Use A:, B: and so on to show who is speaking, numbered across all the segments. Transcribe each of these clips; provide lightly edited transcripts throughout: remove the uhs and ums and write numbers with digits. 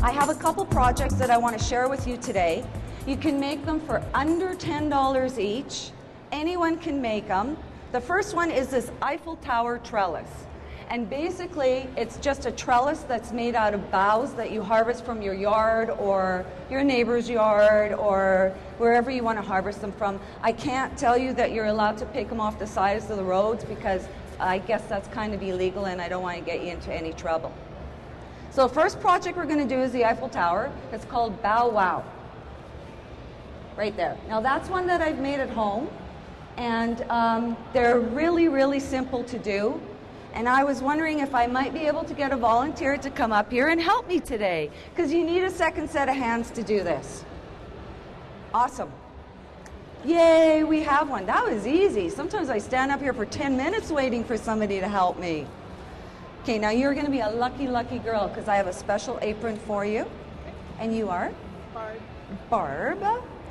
A: I have a couple projects that I want to share with you today. You can make them for under $10 each. Anyone can make them. The first one is this Eiffel Tower trellis. And basically, it's just a trellis that's made out of boughs that you harvest from your yard or your neighbor's yard or wherever you want to harvest them from. I can't tell you that you're allowed to pick them off the sides of the roads because I guess that's kind of illegal and I don't want to get you into any trouble. So the first project we're going to do is the Eiffel Tower. It's called Bough WOW. Right there. Now that's one that I've made at home. And they're really, really simple to do. And I was wondering if I might be able to get a volunteer to come up here and help me today, because you need a second set of hands to do this. Awesome. Yay, we have one. That was easy. Sometimes I stand up here for 10 minutes waiting for somebody to help me. Okay, now you're going to be a lucky, lucky girl, because I have a special apron for you. And you are?
B: Barb.
A: Barb.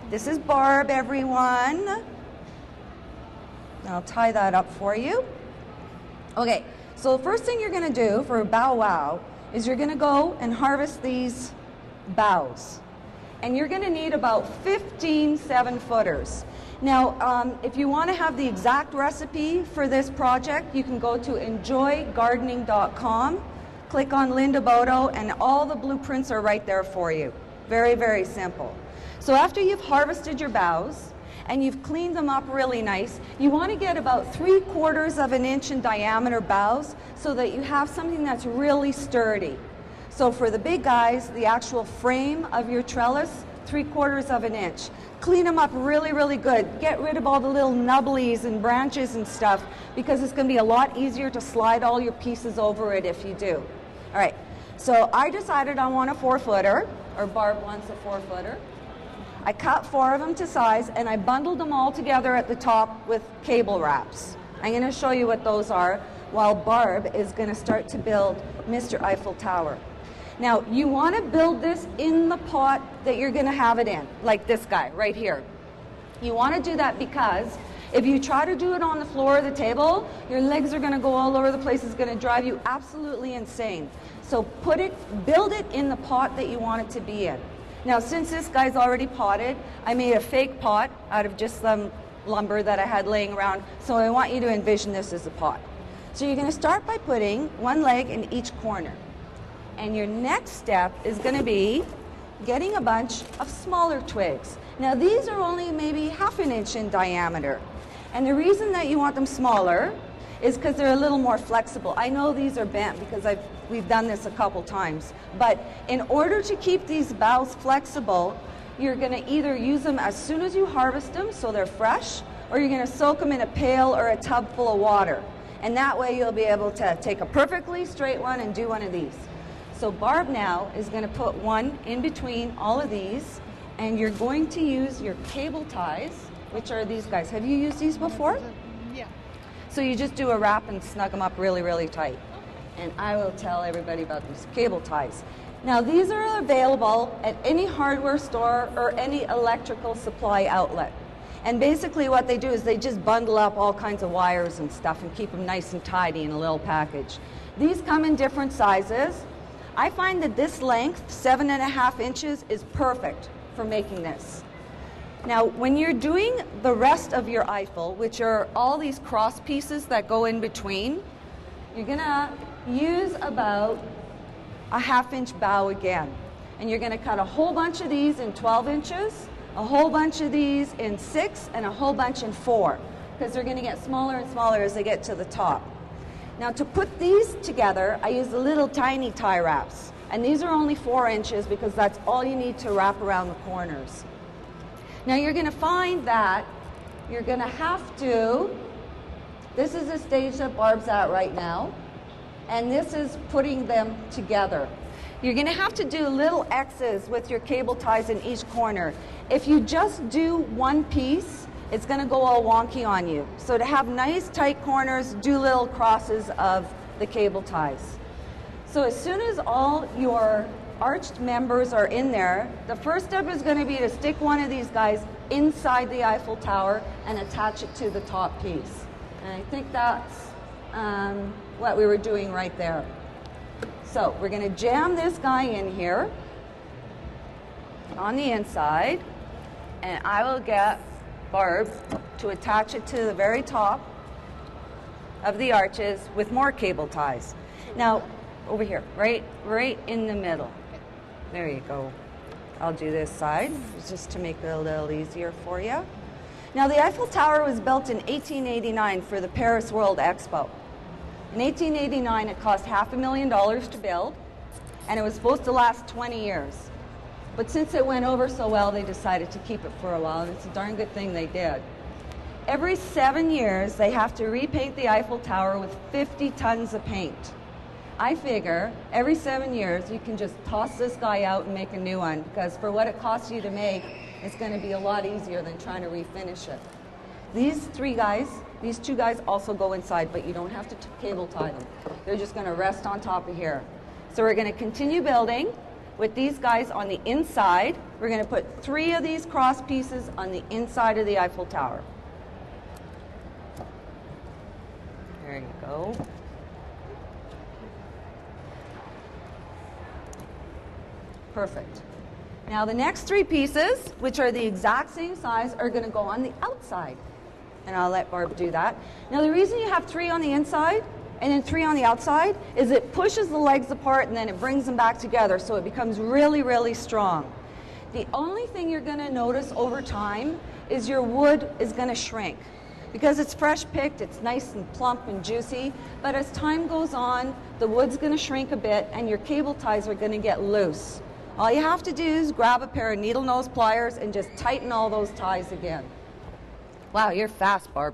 A: This is Barb, everyone. I'll tie that up for you. Okay, so the first thing you're going to do for Bough WOW is you're going to go and harvest these boughs. And you're going to need about 15 7-footers. Now, if you want to have the exact recipe for this project, you can go to enjoygardening.com, click on Linda Bodo, and all the blueprints are right there for you. Very, very simple. So after you've harvested your boughs, and you've cleaned them up really nice, you want to get about 3/4 of an inch in diameter boughs so that you have something that's really sturdy. So for the big guys, the actual frame of your trellis, 3/4 of an inch. Clean them up really, really good. Get rid of all the little nubblies and branches and stuff because it's going to be a lot easier to slide all your pieces over it if you do. All right, so I decided I want a 4-footer, or Barb wants a 4-footer. I cut 4 of them to size, and I bundled them all together at the top with cable wraps. I'm going to show you what those are while Barb is going to start to build Mr. Eiffel Tower. Now, you want to build this in the pot that you're going to have it in, like this guy right here. You want to do that because if you try to do it on the floor of the table, your legs are going to go all over the place. It's going to drive you absolutely insane. So build it in the pot that you want it to be in. Now, since this guy's already potted, I made a fake pot out of just some lumber that I had laying around, so I want you to envision this as a pot. So you're going to start by putting one leg in each corner. And your next step is going to be getting a bunch of smaller twigs. Now, these are only maybe 1/2 inch in diameter. And the reason that you want them smaller is because they're a little more flexible. I know these are bent because we've done this a couple times. But in order to keep these boughs flexible, you're going to either use them as soon as you harvest them so they're fresh, or you're going to soak them in a pail or a tub full of water. And that way you'll be able to take a perfectly straight one and do one of these. So Barb now is going to put one in between all of these, and you're going to use your cable ties, which are these guys. Have you used these before?
B: Yeah.
A: So you just do a wrap and snug them up really, really tight. And I will tell everybody about these cable ties. Now, these are available at any hardware store or any electrical supply outlet. And basically what they do is they just bundle up all kinds of wires and stuff and keep them nice and tidy in a little package. These come in different sizes. I find that this length, 7.5 inches, is perfect for making this. Now, when you're doing the rest of your Eiffel, which are all these cross pieces that go in between, you're going to use about a 1/2 inch bough again. And you're going to cut a whole bunch of these in 12 inches, a whole bunch of these in 6, and a whole bunch in 4, because they're going to get smaller and smaller as they get to the top. Now, to put these together, I use the little tiny tie wraps. And these are only 4 inches because that's all you need to wrap around the corners. Now, you're going to find that you're going to have to, this is the stage that Barb's at right now, and this is putting them together. You're going to have to do little X's with your cable ties in each corner. If you just do one piece, it's going to go all wonky on you. So to have nice tight corners, do little crosses of the cable ties. So as soon as all your arched members are in there, the first step is going to be to stick one of these guys inside the Eiffel Tower and attach it to the top piece. And I think that's what we were doing right there. So we're going to jam this guy in here. on the inside, and I will get Barb to attach it to the very top of the arches with more cable ties. Now, over here, right in the middle. There you go. I'll do this side just to make it a little easier for you. Now, the Eiffel Tower was built in 1889 for the Paris World Expo. In 1889, it cost $500,000 to build, and it was supposed to last 20 years. But since it went over so well, they decided to keep it for a while, and it's a darn good thing they did. Every 7 years, they have to repaint the Eiffel Tower with 50 tons of paint. I figure every 7 years, you can just toss this guy out and make a new one, because for what it costs you to make, it's going to be a lot easier than trying to refinish it. These two guys also go inside, but you don't have to cable tie them. They're just going to rest on top of here. So we're going to continue building with these guys on the inside. We're going to put 3 of these cross pieces on the inside of the Eiffel Tower. There you go. Perfect. Now the next 3 pieces, which are the exact same size, are going to go on the outside. And I'll let Barb do that. Now the reason you have 3 on the inside and then 3 on the outside is it pushes the legs apart and then it brings them back together, so it becomes really, really strong. The only thing you're going to notice over time is your wood is going to shrink. Because it's fresh picked, it's nice and plump and juicy, but as time goes on, the wood's going to shrink a bit and your cable ties are going to get loose. All you have to do is grab a pair of needle nose pliers and just tighten all those ties again. Wow, you're fast, Barb.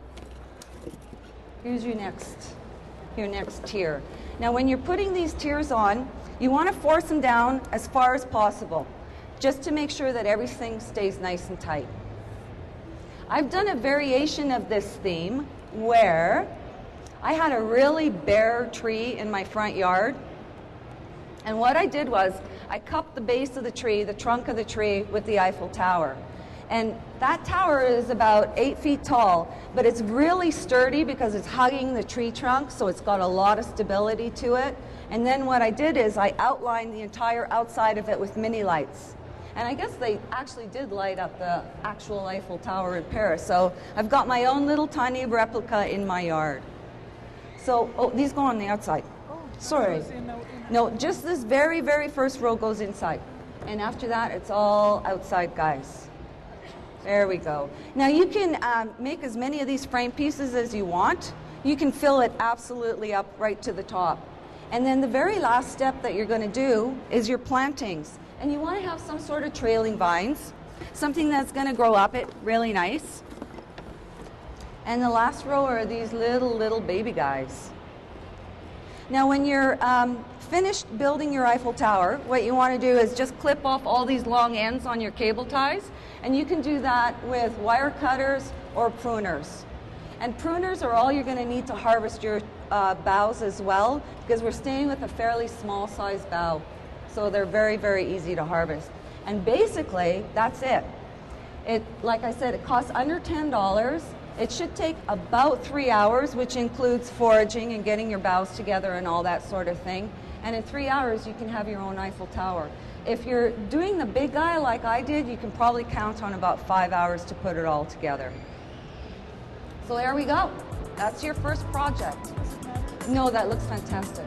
A: Here's your next tier. Now when you're putting these tiers on, you want to force them down as far as possible, just to make sure that everything stays nice and tight. I've done a variation of this theme where I had a really bare tree in my front yard, and what I did was I cupped the base of the tree, the trunk of the tree, with the Eiffel Tower. And that tower is about 8 feet tall, but it's really sturdy because it's hugging the tree trunk, so it's got a lot of stability to it. And then what I did is I outlined the entire outside of it with mini lights. And I guess they actually did light up the actual Eiffel Tower in Paris. So I've got my own little tiny replica in my yard. So, oh, these go on the outside. Sorry. No, just this very, very first row goes inside. And after that, it's all outside, guys. There we go. Now you can make as many of these frame pieces as you want. You can fill it absolutely up right to the top. And then the very last step that you're going to do is your plantings. And you want to have some sort of trailing vines, something that's going to grow up it really nice. And the last row are these little baby guys. Now when you're finished building your Eiffel Tower, what you want to do is just clip off all these long ends on your cable ties, and you can do that with wire cutters or pruners. And pruners are all you're going to need to harvest your boughs as well, because we're staying with a fairly small size bough, so they're very, very easy to harvest. And basically, that's it. Like I said, it costs under $10. It should take about 3 hours, which includes foraging and getting your boughs together and all that sort of thing. And in 3 hours, you can have your own Eiffel Tower. If you're doing the big guy like I did, you can probably count on about 5 hours to put it all together. So there we go. That's your first project. No, that looks fantastic.